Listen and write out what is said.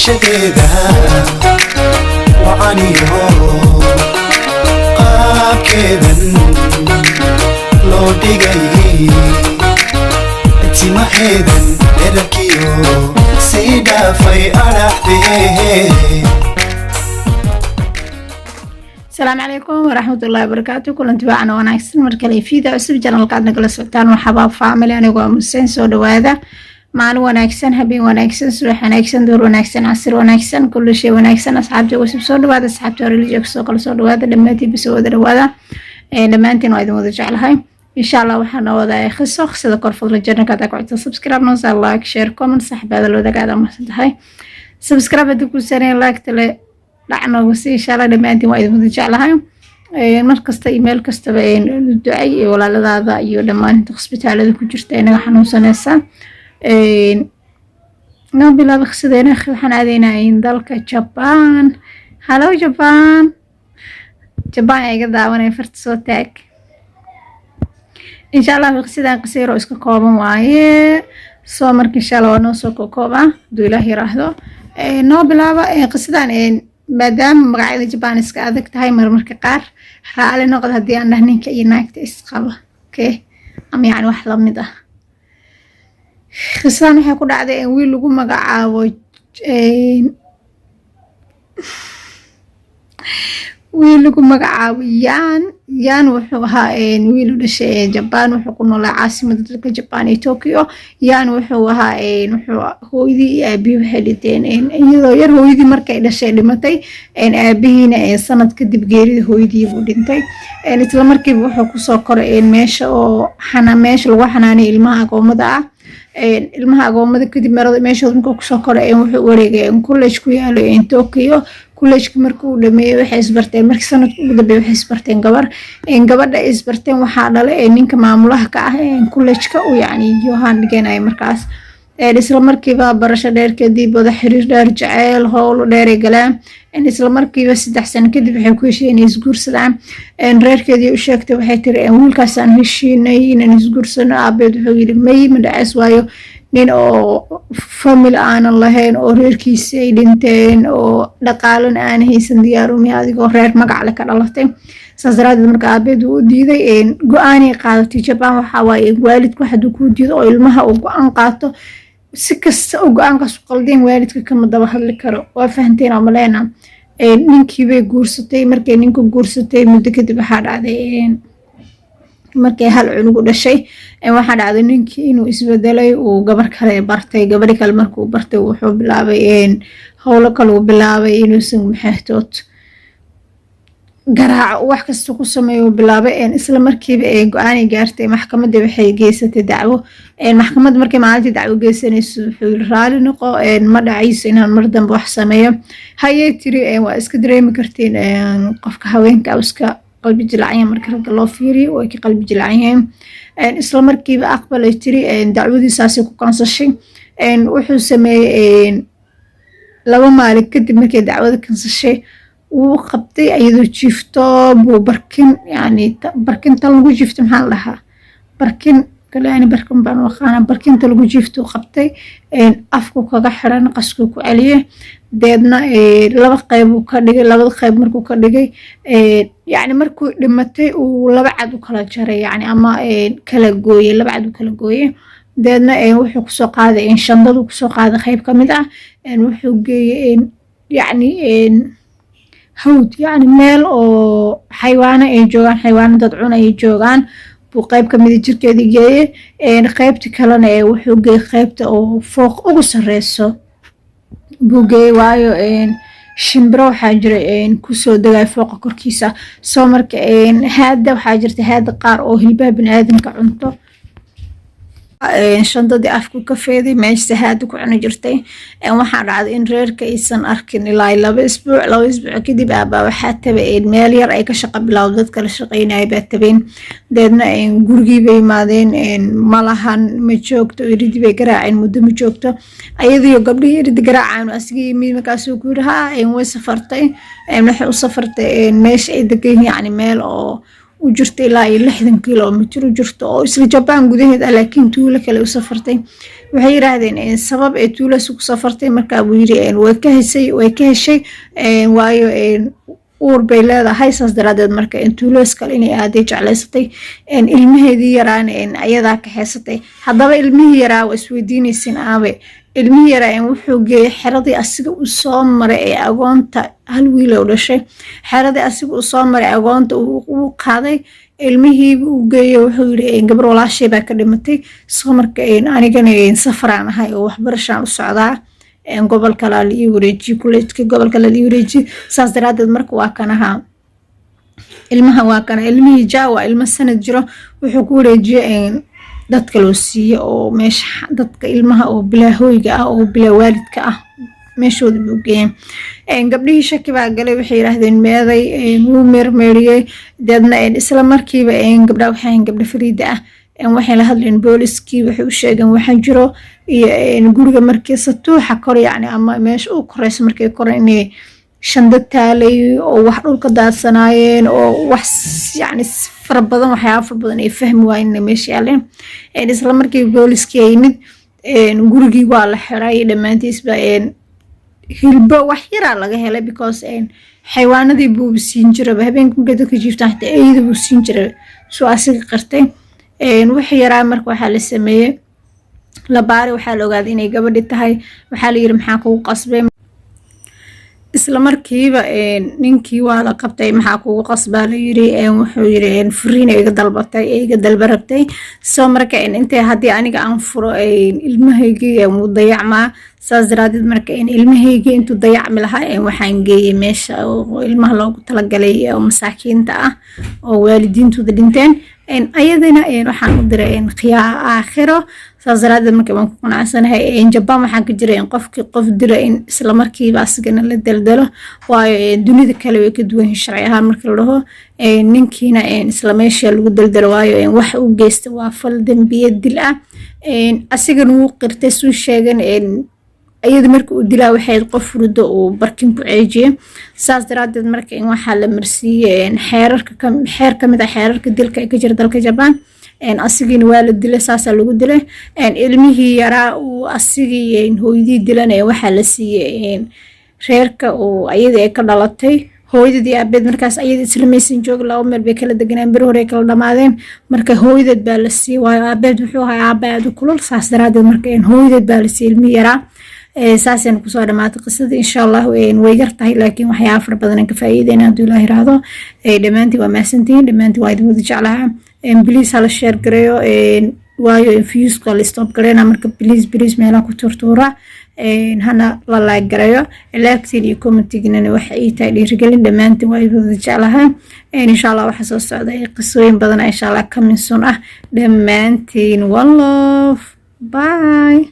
shadeeda wacaniyo qaabkeedan loo dhigay timaheedan dherarkiyo sii dhaafay adhaxdee. السلام عليكم ورحمة الله وبركاته. كل انتباعنا وناكسن مركلي فيديو عصب جنال قادنا كل سلطان وحباب فاميلي أنا قوام مسين سودو هذا معنا وناكسن هبين وناكسن سروح وناكسن دور وناكسن عصر وناكسن كل شيء وناكسن أصحاب جواسب سودو هذا أصحاب توريلي جوكسو كل سودو هذا لماتي بسودو هذا لما انتين وايد موضوع على هاي إن شاء الله وحنا وضع خصو خصو ذكر فضل الجنة كذا قعدت سبسكرايب نوصل لايك شير كومنت صاحب هذا لو ذا قاعد ما هاي سبسكرايب هدوكو سنين لايك تلي لعنا وسي إن شاء الله لما أنتي وايد متجع لها مركز إيميل كستبا الدعاء ولا لذا أيو لما أنت خصبتها على ذلك جرتين وحنو سنسا نوبلا بخصدين أخي وحنادينا إن ذلك جبان. هلو جبان يا قدا وانا فرت صوتك إن شاء الله بخصدين قصيرو إسكو كوبا وايه سو مرك إن شاء الله ونوسو كوبا دو إلهي راهدو نوبلا قصدين maadaama magacyada jabaaniska adag tahay marmarka qaar raali noqod haddii aan dhah ninka iyo naagta isqaba okay ama yani wax lamid ah. Qisadan waxay ku dhacday in wiil lagu magacaabo yaan wuxuu ahaa wiil u dhashay Japan wuxuu ku noolaa caasimadda dalka Japan ee Tokyo. Yaan wuxuu ahaa wuxuu hooyadii iyo aabihi waxay dhinteen iyadoo yar hooyadii markay dhashay dhimatay aabihiina sanad kadib geerida hooyadii buu dhintay. Isla markiiba wuxuu kusoo koray meesha lagu xanaanay ilmaha agoomada ah. Ilmaha agoomada kadib meesha markuu kusoo koray wuxuu wareegay college ku yaalo Tokyo. كلش كمركو دمي waxay isbarteen markii sanadku ugu dambeeyay waxay isbarteen gabadha isbarteen waxa dhalay ninka maamulaha ka ah kullejka oo yani Johan dhiganay markaas isla markiiba barasho dheer kadib wada xiriir dheer jacayl howl dheer ay galeen isla markiiba 3 sano kadib waxay ku heshiiyeen isguursadaan reerkeedii u sheegtay waxay tiri wiilkaas aan heshiinay inaan isguursano aabeed wuxuu yiri may madhaas waayo nin oo family aanan lahayn oo reerkiisa ay dhinteen oo dhaqaalana aan haysan diyaar u yahay adigoo reer magac leh ka dhalatay saas daraadeed marka aabeed uu diiday go'aan ay qaadatay Japan waxa waaye waalidku haduu ku diido oo ilmaha uu go'aan qaato si kasta oo go'aankaas u qaldeen waalidka kama daba hadli karo. waa fahanteen oo maleena ninkii bay guursatay markay ninku guursatay muddo kadib waxa dhacday markay hal cunug dhashay waxa dhacday ninkii inuu isbedelay oo gabar kale bartay gabadhi kale markuu bartay wuxuu bilaabay howlo kale uu bilaabay inuu maxaytood garaac wax kasta ku sameeyo bilaabay isla markiiba go'aan ay gaartay maxkamadda waxay geysatay dacwo maxkamadda markay maalintii dacwo geysanayso wuxuu raali noqo ma dhacayso inaan mar dambe wax sameeyo hayay tiri waa iska dareemi kartiin qofka haweenka iska qalbi jilacyan marka ragga loo fiiriyo way ka qalbi jilacyan isla markiiba aqbalay tiri dacwadiisaas ku kansashay wuxuu sameeyay 2 maalin kadib markay dacwada kansashay wuu qabtay ayadoo jiifto buu barkin yani barkinta lagu jiifto maxaa lahaa barkin kale yani barkin baan waqaana barkinta lagu jiifto qabtay afku kaga xiran qasku ku celiyay deedna 2 qayb uu ka dhigay 2 qayb markuu ka dhigay yani markuu dhimatay uu 2 cad u kala jaray yani ama kala gooyay 2 cad u kala gooyay deedna wuxuu ku soo qaaday shandadu ku soo qaaday qayb kamid ah wuxuu geeyay yani hawd yani meel oo xayawaano ay joogan xayawaano dad cun ay joogan buu qayb kamid jirkeedii geeyay qaybta kalena wuxuu geeyay qaybta oo fooq ugu sareyso buu geeyay waayo shimbiro waxaa jira ku soo degay fooqa korkiisa soo marka haada waxaa jirta haada qaar oo hilbaha bini'aadamka cunto shandadii afku ka feeday meesha haada ku cuni jirtay waxaa dhacday in reerka aysan arkin ilaa 2 isbuuc kadib aabaa waxaa tabay meel yar ay ka shaqo bilowday dadka la shaqeynaya baa tabeen deedna gurigii bay imaadeen malahan ma joogto iridii bay garaaceen muddo ma joogto ayadoo gabdhihii iridii garaacaan asigii mid markaas uu ku yiri way safartay waxay u safartay meesha ay degan yani meel oo u jirto ilaa 60 kilomitir u jirto oo isla Japan gudaheeda laakiin tuulo kale u safartay waxay yiraahdeen sabab ay tuulo ku safartay markaa buu yiri way ka heshay waayo uur bay leedahay saas daraadeed marka tuulos kale inay aaday jeclaysatay ilmaheedii yaraan ayadaa ka heysatay haddaba ilmihii yaraa waa isweydiinaysin aabe ilmihii yaraa wuxuu geeyay xeradii asiga u soo maray ee agoonta hal wiil oo dhashay xeradii asiga u soo maray agoonta uu qaaday ilmihii uu geeyay wuxuu yiri gabar walaashay baa ka dhimatay soo marka anigana safaraan ahay oo waxbarashaan u socdaa gobolka la wareeji kuleedka gobolka la wareeji saas daraadeed marka waa kanaha ilmaha waa kana ilmihii jaawa ilma sanad jiro wuxuu ku wareejiyay dadka loo siiyo oo meesha dadka ilmaha oo bilaahooyga ah oo bilaa waalidka ah meeshooda buu geeyay gabdhihii shaki baa galay waxay yiraahdeen meeday uu meermeeriyay dadna isla markiiba gabdhaha waxay gabdha fariida ah waxay la hadleen booliskii waxay u sheegeen waxa jiro iyo guriga markii satuuxa kor yaani ama meesha uu korayso markay koran inay shanda taalay oo wax dhulka daadsanaayeen oo wax yaani fara badan waxyaabo fara badan ay fahmi waayeen meesha yaaleen isla markii booliskii ay yimid gurigii waa la xiray dhamaantiisba hilbo wax yara laga helay because xayawaanadii buu siin jiray habeenkii dadka jiiftaan xitaa eeyada buu siin jiray soo asiga qartay wax yaraa marka waxa la sameeyay la baari waxa la ogaaday inay gabadhi tahay waxa la yiri maxaa kugu qasbay isla markiiba ninkii waa la qabtay maxaa kugu qasbaa la yiri wuxuu yiri furiin ay iga dalbarabtay soo marka intee hadii aniga aan furo ilmahayga uu dayacmaa saas daraadeed marka ilmahayga intuu dayacmi lahaa waxaan geeyay meesha oo ilmaha loogu talagalay oo masaakiinta ah oo waalidiintooda dhinteen ayadana waxaan u diray qiyaa aakhiro saas daraadeed marka waan ku qanacsanahay Japan waxaan ka jiray qofkii qof diray isla markiiba asagana la daldalo waayo dunida kale way ka duwan sharci ahaan marka la dhaho ninkiina isla meesha lagu daldalo waayo wax uu geystay waa fal dambiye dil ah asagana uu qirtay soo sheegan ayada marka uu dilaa waxay qof rudo oo barkin ku ceejiyay saas daraadeed marka waxa la marsiiyay xeer kamid ah xeerarka dilka ee ka jira dalka Japan asigina waa la dilay saas lagu dilay ilmihii yaraa uu asigii hooyadii dilanay waxa la siiyay reerka oo ayada ay ka dhalatay hooyadii aabeed markaas ayada islamaysan joog laba meel bay kala deganaan bir hore kala dhamaadeen marka hooyadeed baa la siiyay waayo aabeed wuxuu ahaa aabaad kulul saas daraadeed marka hooyadeed baa la siiyay ilmihii yaraa ساسن كسر دمات قصة إن شاء الله ويجرت هاي لكن وحياة عفر بدنا كفايدين عبد الله هذا دمانتي وما سنتين دمانتي وايد مودج علىها بليز على الشير كريو وايو انفيوز قال ستوب كرينا مركب بليز ميلا كتورتورا هنا لا لايك كريو لاكتي لي كومنتي جنن وحي تايلي رجالين دمانتي وايد مودج علىها إن شاء الله وحساس السعودية قصوين بدنا إن شاء الله كم من سنة دمانتي والله باي